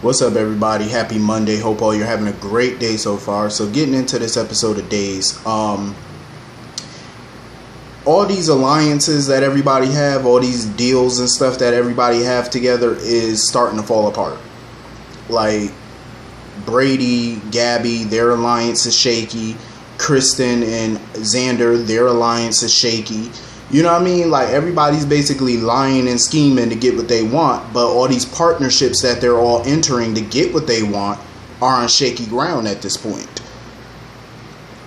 What's up, everybody? Happy Monday. Hope all you're having a great day so far. So getting into this episode of Days, all these alliances that everybody have, all these deals and stuff that everybody have together is starting to fall apart. Like Brady, Gabby, their alliance is shaky. Kristen and Xander, their alliance is shaky. You know what I mean? Like, everybody's basically lying and scheming to get what they want, but all these partnerships that they're all entering to get what they want are on shaky ground at this point.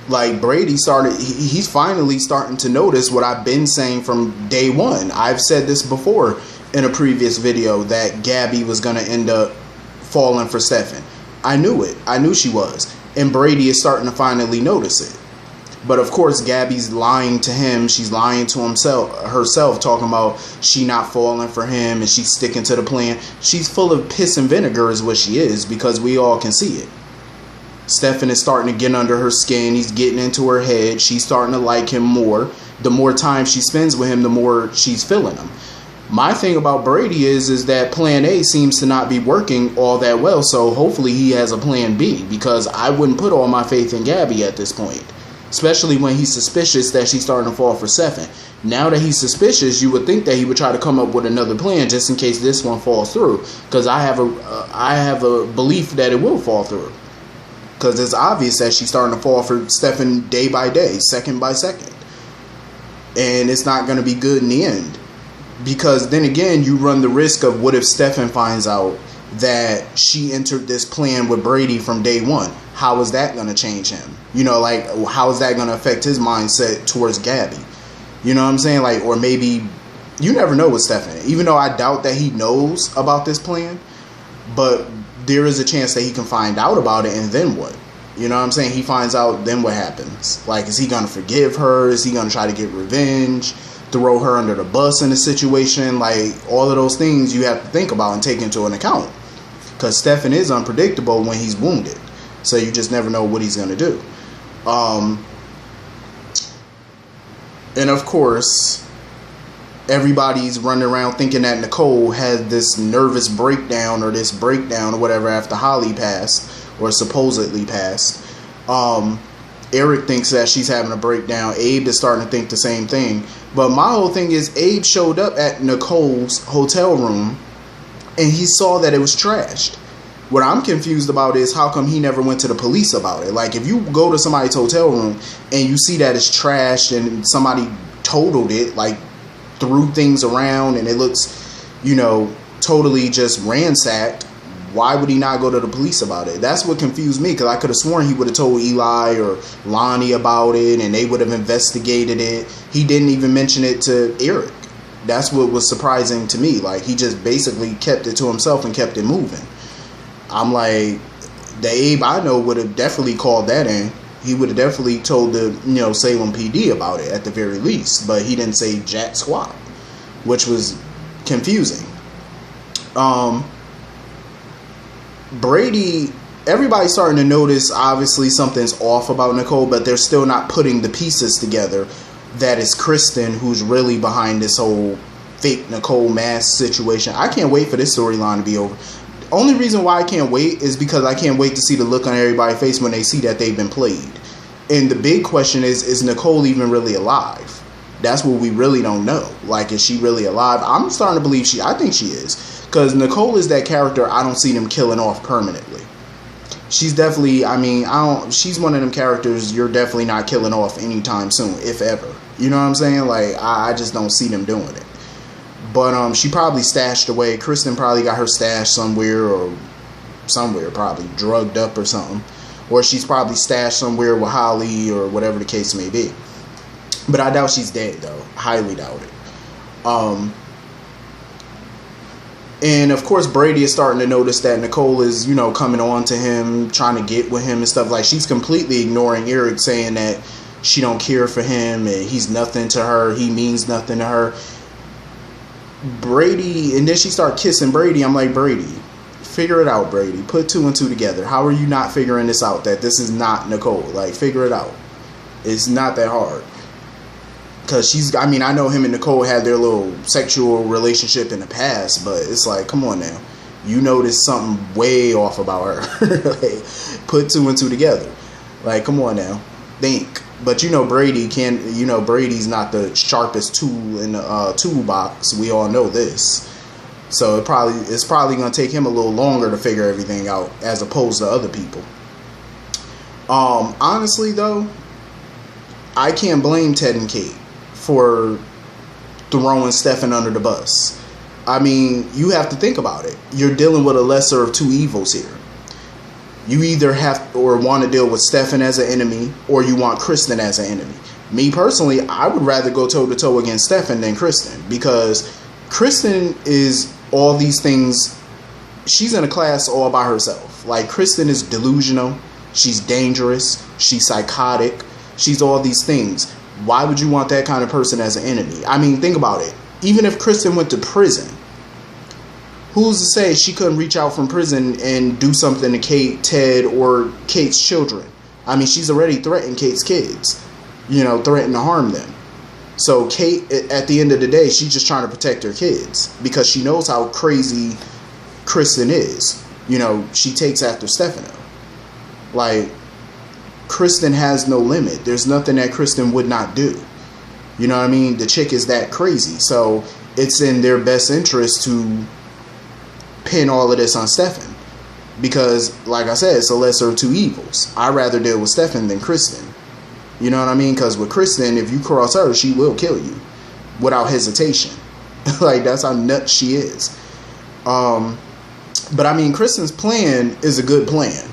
Like, Brady he's finally starting to notice what I've been saying from day one. I've said this before in a previous video that Gabby was going to end up falling for Stefan. I knew it. I knew she was. And Brady is starting to finally notice it. But of course, Gabby's lying to him. She's lying to herself, talking about she not falling for him and she's sticking to the plan. She's full of piss and vinegar is what she is, because we all can see it. Stefan is starting to get under her skin. He's getting into her head. She's starting to like him more. The more time she spends with him, the more she's feeling him. My thing about Brady is that plan A seems to not be working all that well. So hopefully he has a plan B, because I wouldn't put all my faith in Gabby at this point. Especially when he's suspicious that she's starting to fall for Stefan. Now that he's suspicious, you would think that he would try to come up with another plan just in case this one falls through. Because I have a belief that it will fall through. Because it's obvious that she's starting to fall for Stefan day by day, second by second. And it's not going to be good in the end. Because then again, you run the risk of, what if Stefan finds out that she entered this plan with Brady from day one? How is that going to change him? You know, like, how is that going to affect his mindset towards Gabby? You know what I'm saying? Like, or maybe, you never know with Stefan. Even though I doubt that he knows about this plan, but there is a chance that he can find out about it, and then what? You know what I'm saying? He finds out, then what happens? Like, is he going to forgive her? Is he going to try to get revenge? Throw her under the bus in a situation? Like, all of those things you have to think about and take into an account. Because Stefan is unpredictable when he's wounded. So you just never know what he's going to do. And of course, everybody's running around thinking that Nicole had this nervous breakdown or whatever after Holly passed, or supposedly passed. Eric thinks that she's having a breakdown. Abe is starting to think the same thing. But my whole thing is, Abe showed up at Nicole's hotel room and he saw that it was trashed. What I'm confused about is, how come he never went to the police about it? Like, if you go to somebody's hotel room and you see that it's trashed and somebody totaled it, like threw things around, and it looks, you know, totally just ransacked, why would he not go to the police about it? That's what confused me, because I could have sworn he would have told Eli or Lonnie about it and they would have investigated it. He didn't even mention it to Eric. That's what was surprising to me. Like, he just basically kept it to himself and kept it moving. I'm like, the Abe I know would have definitely called that in. He would have definitely told the, Salem PD about it at the very least. But he didn't say jack squat, which was confusing. Brady, everybody's starting to notice, obviously, something's off about Nicole, but they're still not putting the pieces together. That is Kristen who's really behind this whole fake Nicole mask situation. I can't wait for this storyline to be over. Only reason why I can't wait is because I can't wait to see the look on everybody's face when they see that they've been played. And the big question is Nicole even really alive? That's what we really don't know. Like, is she really alive? I'm starting to believe I think she is. Because Nicole is that character I don't see them killing off permanently. She's definitely, she's one of them characters you're definitely not killing off anytime soon, if ever. You know what I'm saying? Like, I just don't see them doing it. But she probably stashed away. Kristen probably got her stashed somewhere, probably drugged up or something. Or she's probably stashed somewhere with Holly or whatever the case may be. But I doubt she's dead, though. Highly doubt it. And of course, Brady is starting to notice that Nicole is, coming on to him, trying to get with him and stuff. Like, she's completely ignoring Eric, saying that she don't care for him and he's nothing to her. He means nothing to her. Brady, and then she started kissing Brady. I'm like, Brady, figure it out, Brady. Put two and two together. How are you not figuring this out, that this is not Nicole? Like, figure it out. It's not that hard. Because I know him and Nicole had their little sexual relationship in the past, but it's like, come on now. you notice something way off about her. Like, put two and two together. Like, come on now, think. But Brady's not the sharpest tool in the toolbox. We all know this. So it's probably going to take him a little longer to figure everything out as opposed to other people. Honestly though, I can't blame Ted and Kate for throwing Stefan under the bus. I mean, you have to think about it. You're dealing with a lesser of two evils here. You either have or want to deal with Stefan as an enemy, or you want Kristen as an enemy. Me personally, I would rather go toe to toe against Stefan than Kristen, because Kristen is all these things. She's in a class all by herself. Like, Kristen is delusional. She's dangerous. She's psychotic. She's all these things. Why would you want that kind of person as an enemy? I mean, think about it. Even if Kristen went to prison, who's to say she couldn't reach out from prison and do something to Kate, Ted, or Kate's children? I mean, she's already threatened Kate's kids, threatened to harm them. So Kate, at the end of the day, she's just trying to protect her kids because she knows how crazy Kristen is. She takes after Stefano. Like, Kristen has no limit. There's nothing that Kristen would not do. You know what I mean? The chick is that crazy. So it's in their best interest to pin all of this on Stefan. Because, like I said, it's a lesser of two evils. I'd rather deal with Stefan than Kristen. You know what I mean? Because with Kristen, if you cross her, she will kill you without hesitation. Like, that's how nuts she is. But I mean, Kristen's plan is a good plan.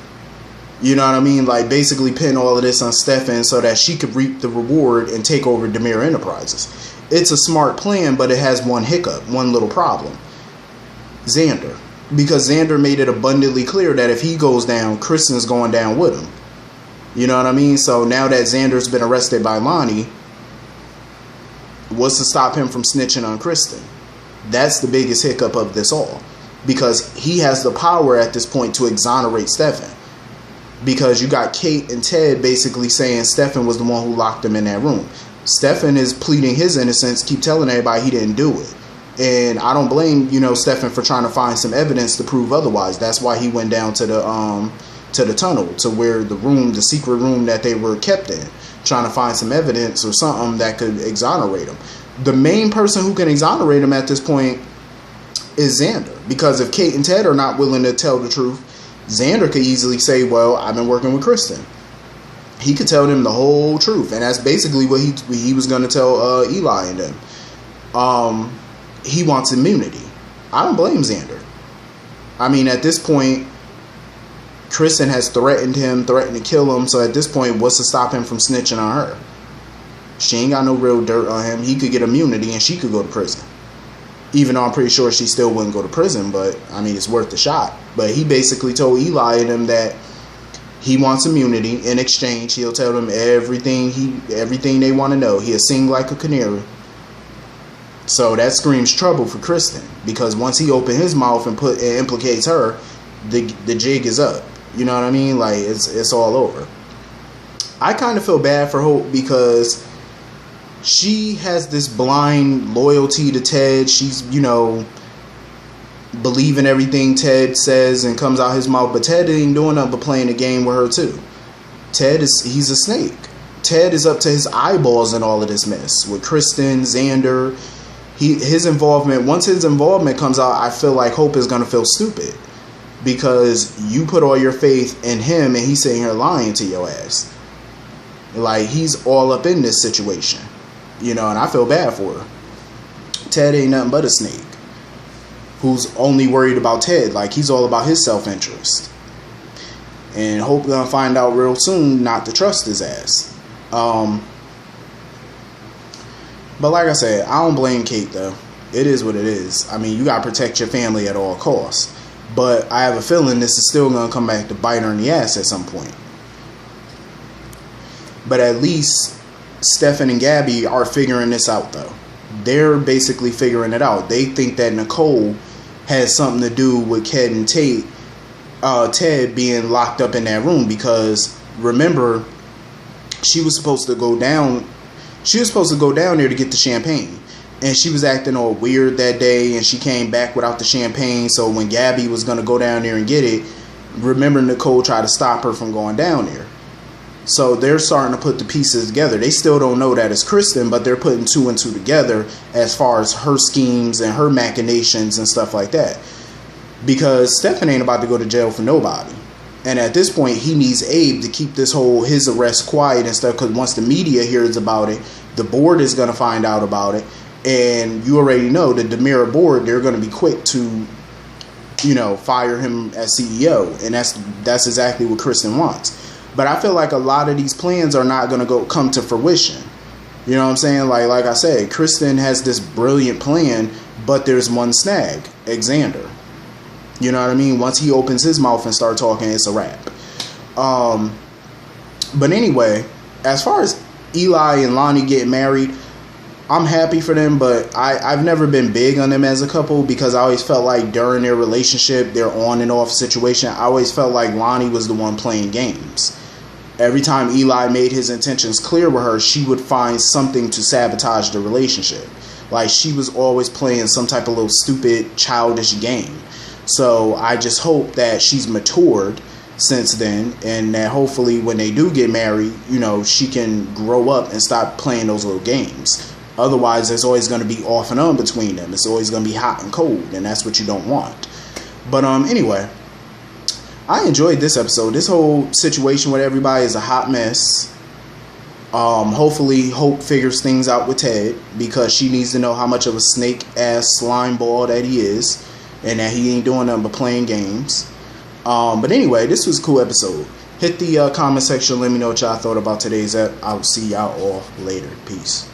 You know what I mean? Like, basically pin all of this on Stefan so that she could reap the reward and take over Demir Enterprises. It's a smart plan, but it has one hiccup, one little problem. Xander. Because Xander made it abundantly clear that if he goes down, Kristen's going down with him. You know what I mean? So now that Xander's been arrested by Lonnie, what's to stop him from snitching on Kristen? That's the biggest hiccup of this all. Because he has the power at this point to exonerate Stefan. Because you got Kate and Ted basically saying Stefan was the one who locked him in that room. Stefan is pleading his innocence, keep telling everybody he didn't do it. And I don't blame, Stefan for trying to find some evidence to prove otherwise. That's why he went down to the tunnel, to where the secret room that they were kept in, trying to find some evidence or something that could exonerate him. The main person who can exonerate him at this point is Xander. Because if Kate and Ted are not willing to tell the truth, Xander could easily say, well, I've been working with Kristen. He could tell them the whole truth. And that's basically what he was going to tell Eli and them. He wants immunity. I don't blame Xander. I mean, at this point, Kristen has threatened to kill him. So at this point, what's to stop him from snitching on her? She ain't got no real dirt on him. He could get immunity and she could go to prison. Even though I'm pretty sure she still wouldn't go to prison, but I mean, it's worth the shot. But he basically told Eli and them that he wants immunity. In exchange, he'll tell them everything they want to know. He'll sing like a canary. So that screams trouble for Kristen, because once he opens his mouth and implicates her, the jig is up. You know what I mean? Like, it's all over. I kind of feel bad for Hope because she has this blind loyalty to Ted. She's, believing everything Ted says and comes out his mouth. But Ted ain't doing nothing but playing a game with her too. He's a snake. Ted is up to his eyeballs in all of this mess with Kristen, Xander. Once his involvement comes out, I feel like Hope is going to feel stupid. Because you put all your faith in him and he's sitting here lying to your ass. Like, he's all up in this situation. And I feel bad for her. Ted ain't nothing but a snake who's only worried about Ted. Like, he's all about his self-interest. And Hope gonna find out real soon not to trust his ass. But like I said, I don't blame Kate though. It is what it is. I mean, you gotta protect your family at all costs. But I have a feeling this is still gonna come back to bite her in the ass at some point. But at least Stefan and Gabby are figuring this out though. They're basically figuring it out. They think that Nicole has something to do with Ted and Ted being locked up in that room, because remember, she was supposed to go down there to get the champagne. and she was acting all weird that day, and she came back without the champagne. So when Gabby was going to go down there and get it, remember, Nicole tried to stop her from going down there. So they're starting to put the pieces together. They still don't know that it's Kristen, but they're putting two and two together as far as her schemes and her machinations and stuff like that. Because Stefan ain't about to go to jail for nobody. And at this point, he needs Abe to keep his arrest quiet and stuff, because once the media hears about it, the board is going to find out about it. And you already know the DiMera board, they're going to be quick to, fire him as CEO. And that's exactly what Kristen wants. But I feel like a lot of these plans are not going to come to fruition. You know what I'm saying? Like I said, Kristen has this brilliant plan, but there's one snag, Xander. You know what I mean? Once he opens his mouth and start talking, it's a wrap. But anyway, as far as Eli and Lonnie getting married, I'm happy for them, but I've never been big on them as a couple, because I always felt like during their relationship, their on and off situation, I always felt like Lonnie was the one playing games. Every time Eli made his intentions clear with her, she would find something to sabotage the relationship. Like, she was always playing some type of little stupid, childish game. So I just hope that she's matured since then, and that hopefully when they do get married, she can grow up and stop playing those little games. Otherwise, there's always going to be off and on between them. It's always going to be hot and cold, and that's what you don't want. But anyway, I enjoyed this episode. This whole situation with everybody is a hot mess. Hopefully Hope figures things out with Ted, because she needs to know how much of a snake ass slime ball that he is, and that he ain't doing nothing but playing games. But anyway, this was a cool episode. Hit the comment section. Let me know what y'all thought about today's ep. I'll see y'all all later. Peace.